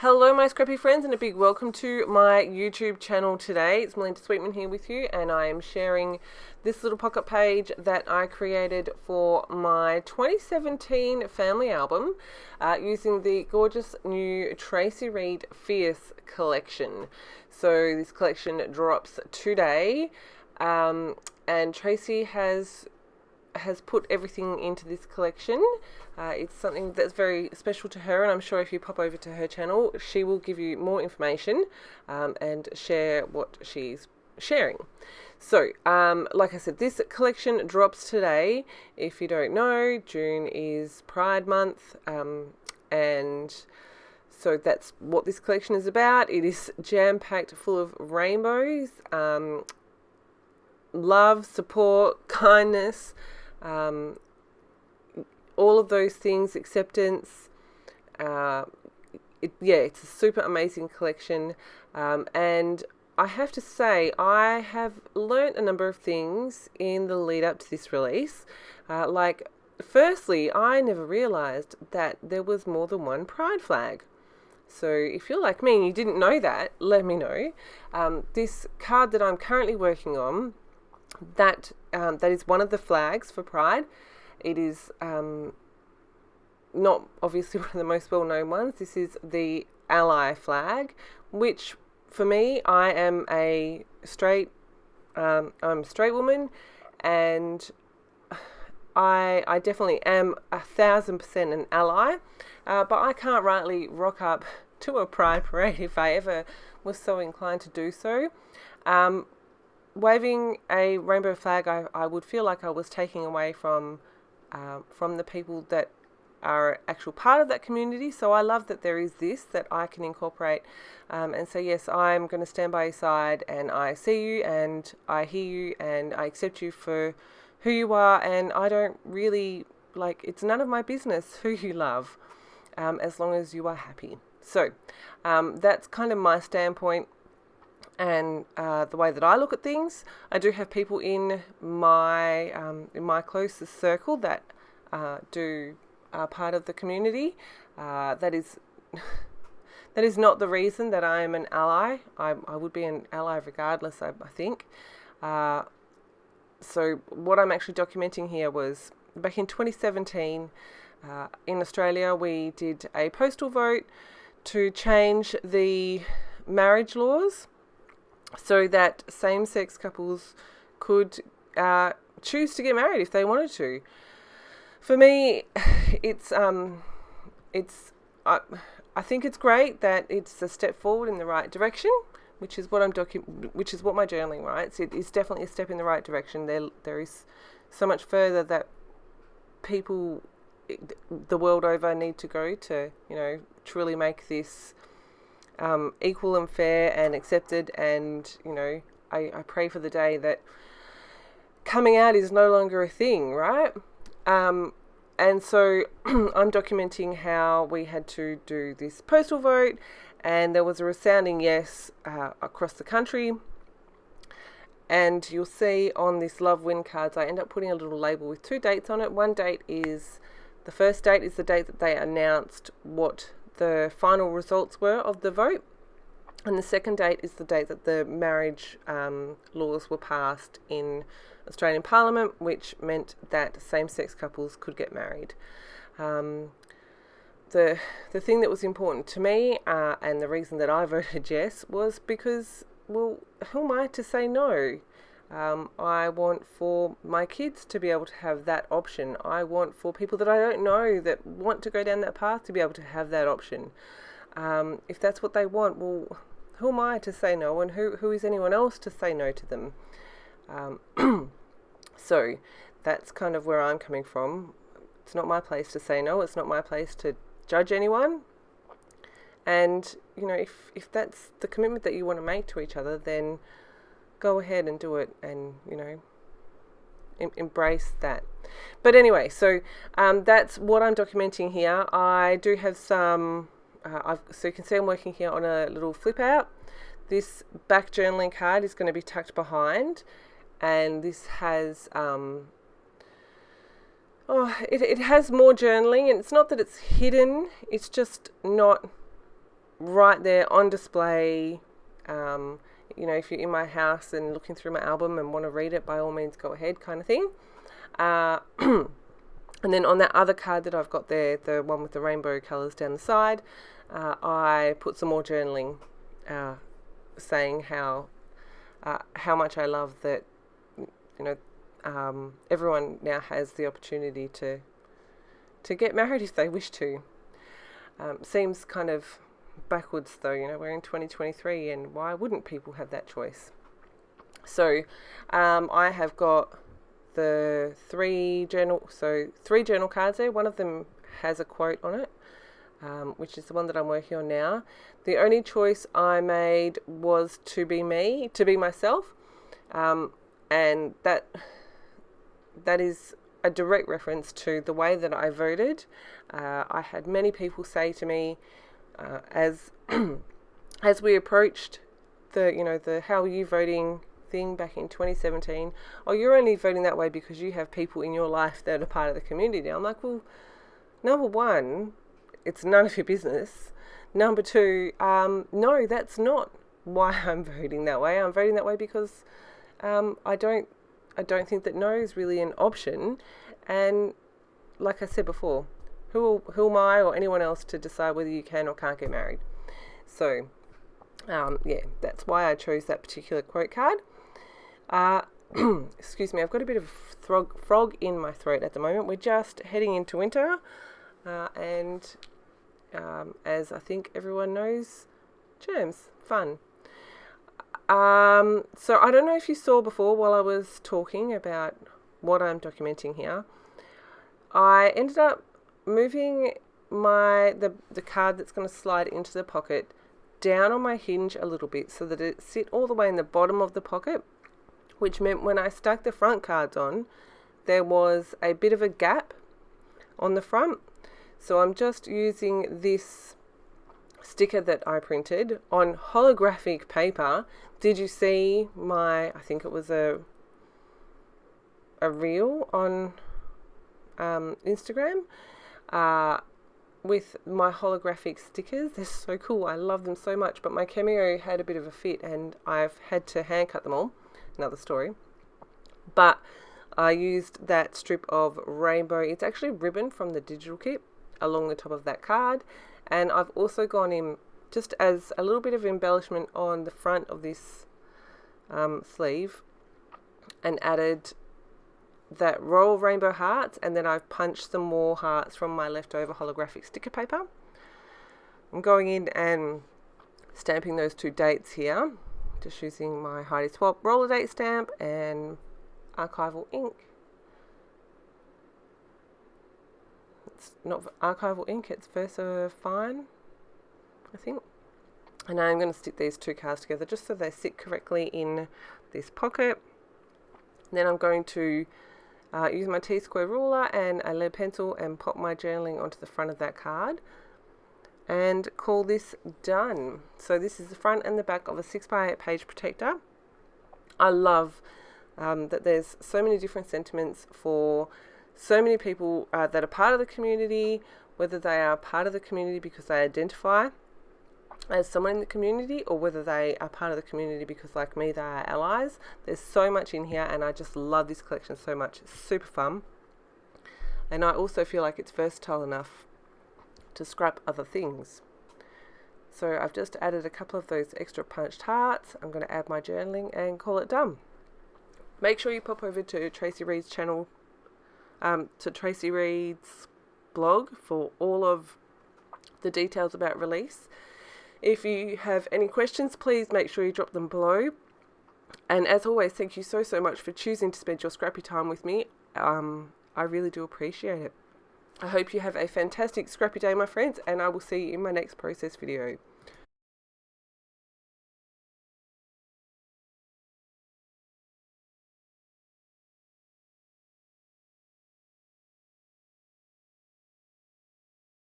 Hello my scrappy friends and a big welcome to my YouTube channel today. It's Melinda Sweetman here with you, and I am sharing this little pocket page that I created for my 2017 family album using the gorgeous new Tracy Reed Fierce collection. So this collection drops today, and Tracy has put everything into this collection. It's something that's very special to her, and I'm sure if you pop over to her channel, she will give you more information and share what she's sharing. So, like I said, this collection drops today. If you don't know, June is Pride Month, and so that's what this collection is about. It is jam-packed full of rainbows, love, support, kindness, all of those things, acceptance. It's a super amazing collection, and I have to say I have learnt a number of things in the lead up to this release. Firstly, I never realised that there was more than one pride flag. So if you're like me and you didn't know that, let me know. This card that I'm currently working on, that is one of the flags for Pride. It is not obviously one of the most well-known ones. This is the Ally flag, which for me, I am a straight woman, and I definitely am 1,000% an ally, but I can't rightly rock up to a Pride parade if I ever was so inclined to do so. Waving a rainbow flag, I would feel like I was taking away from the people that are actual part of that community. So I love that there is this that I can incorporate and say, yes, I'm going to stand by your side, and I see you and I hear you and I accept you for who you are, and I don't really, it's none of my business who you love, as long as you are happy. So that's kind of my standpoint and the way that I look at things. I do have people in my closest circle that are part of the community. That is not the reason that I am an ally. I would be an ally regardless, I think. So what I'm actually documenting here was back in 2017 in Australia, we did a postal vote to change the marriage laws so that same-sex couples could choose to get married if they wanted to. For me, I think it's great that it's a step forward in the right direction, which is what which is what my journaling writes. It is definitely a step in the right direction. There is so much further that people the world over need to go to, truly make this equal and fair and accepted. And I pray for the day that coming out is no longer a thing, right? And so I'm documenting how we had to do this postal vote, and there was a resounding yes across the country. And you'll see on this Love Win cards, I end up putting a little label with two dates on it. The first date is the date that they announced what the final results were of the vote. And the second date is the date that the marriage laws were passed in Australian Parliament, which meant that same-sex couples could get married. The thing that was important to me, and the reason that I voted yes, was because, well, who am I to say no? I want for my kids to be able to have that option. I want for people that I don't know that want to go down that path to be able to have that option. If that's what they want, well, who am I to say no, and who is anyone else to say no to them? So that's kind of where I'm coming from. It's not my place to say no. It's not my place to judge anyone. And, if that's the commitment that you want to make to each other, then go ahead and do it, and, embrace that. But anyway, so that's what I'm documenting here. I do have some, so you can see I'm working here on a little flip out. This back journaling card is going to be tucked behind, and this has it has more journaling, and it's not that it's hidden, it's just not right there on display. If you're in my house and looking through my album and want to read it, by all means go ahead, kind of thing. And then on that other card that I've got there, the one with the rainbow colours down the side, I put some more journaling, saying how much I love that, everyone now has the opportunity to get married if they wish to. Seems kind of backwards though, we're in 2023, and why wouldn't people have that choice? So I have got the three journal cards there. One of them has a quote on it, which is the one that I'm working on now. The only choice I made was to be myself, and that is a direct reference to the way that I voted. I had many people say to me, as we approached the how are you voting thing back in 2017, you're only voting that way because you have people in your life that are part of the community. I'm like, well, number one, it's none of your business. Number two, no, that's not why I'm voting that way. I'm voting that way because I don't think that no is really an option. And like I said before, who am I or anyone else to decide whether you can or can't get married? So, that's why I chose that particular quote card. Excuse me, I've got a bit of frog in my throat at the moment. We're just heading into winter, and as I think everyone knows, germs, fun. So I don't know if you saw before while I was talking about what I'm documenting here, I ended up moving the card that's going to slide into the pocket down on my hinge a little bit so that it sit all the way in the bottom of the pocket, which meant when I stuck the front cards on, there was a bit of a gap on the front. So I'm just using this sticker that I printed on holographic paper. Did you see I think it was a reel on Instagram with my holographic stickers? They're so cool. I love them so much, but my cameo had a bit of a fit and I've had to hand cut them all. Another story. But I used that strip of rainbow, it's actually ribbon from the digital kit, along the top of that card. And I've also gone in just as a little bit of embellishment on the front of this sleeve and added that row of rainbow hearts, and then I've punched some more hearts from my leftover holographic sticker paper. I'm going in and stamping those two dates here, just using my Heidi Swap roller date stamp and archival ink. It's not archival ink, it's VersaFine, I think. And now I'm going to stick these two cards together just so they sit correctly in this pocket. Then I'm going to use my T-square ruler and a lead pencil and pop my journaling onto the front of that card and call this done. So this is the front and the back of a 6x8 page protector. I love that there's so many different sentiments for so many people that are part of the community, whether they are part of the community because they identify as someone in the community or whether they are part of the community because, like me, they are allies. There's so much in here and I just love this collection so much. It's super fun. And I also feel like it's versatile enough to scrap other things. So I've just added a couple of those extra punched hearts. I'm going to add my journaling and call it done. Make sure you pop over to Tracy Reed's channel, to Tracy Reed's blog for all of the details about release. If you have any questions, please make sure you drop them below. And as always, thank you so much for choosing to spend your scrappy time with me. I really do appreciate it. I hope you have a fantastic scrappy day, my friends, and I will see you in my next process video.